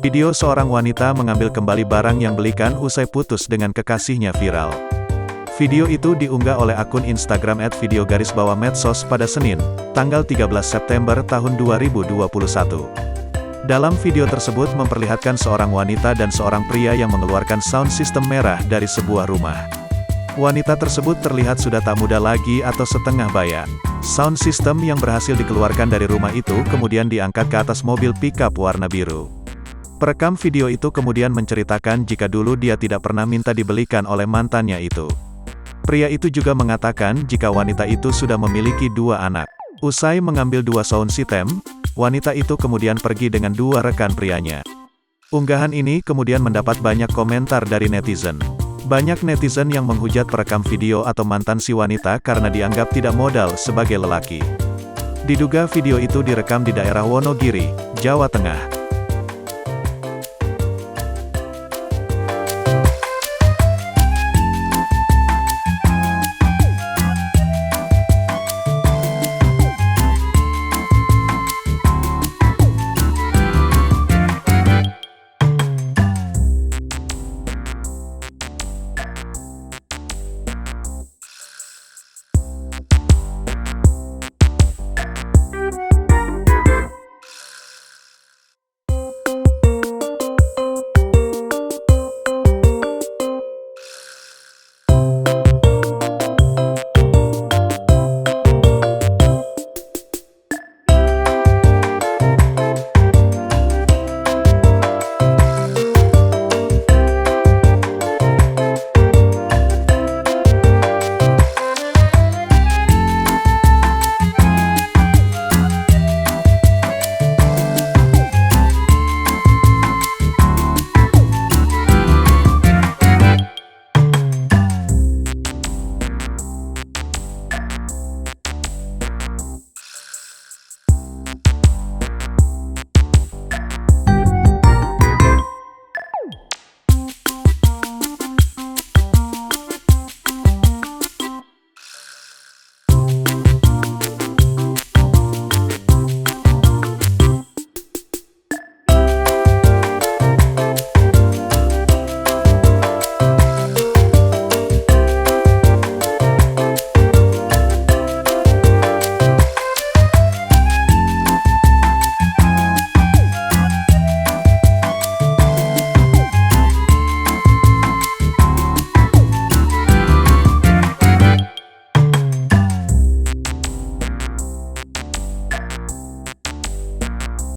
Video seorang wanita mengambil kembali barang yang belikan usai putus dengan kekasihnya viral. Video itu diunggah oleh akun Instagram @video_medsos pada Senin, tanggal 13 September tahun 2021. Dalam video tersebut memperlihatkan seorang wanita dan seorang pria yang mengeluarkan sound system merah dari sebuah rumah. Wanita tersebut terlihat sudah tak muda lagi atau setengah baya. Sound system yang berhasil dikeluarkan dari rumah itu kemudian diangkat ke atas mobil pickup warna biru. Perekam video itu kemudian menceritakan jika dulu dia tidak pernah minta dibelikan oleh mantannya itu. Pria itu juga mengatakan jika wanita itu sudah memiliki 2 anak. Usai mengambil 2 sound system, wanita itu kemudian pergi dengan 2 rekan prianya. Unggahan ini kemudian mendapat banyak komentar dari netizen. Banyak netizen yang menghujat perekam video atau mantan si wanita karena dianggap tidak modal sebagai lelaki. Diduga video itu direkam di daerah Wonogiri, Jawa Tengah.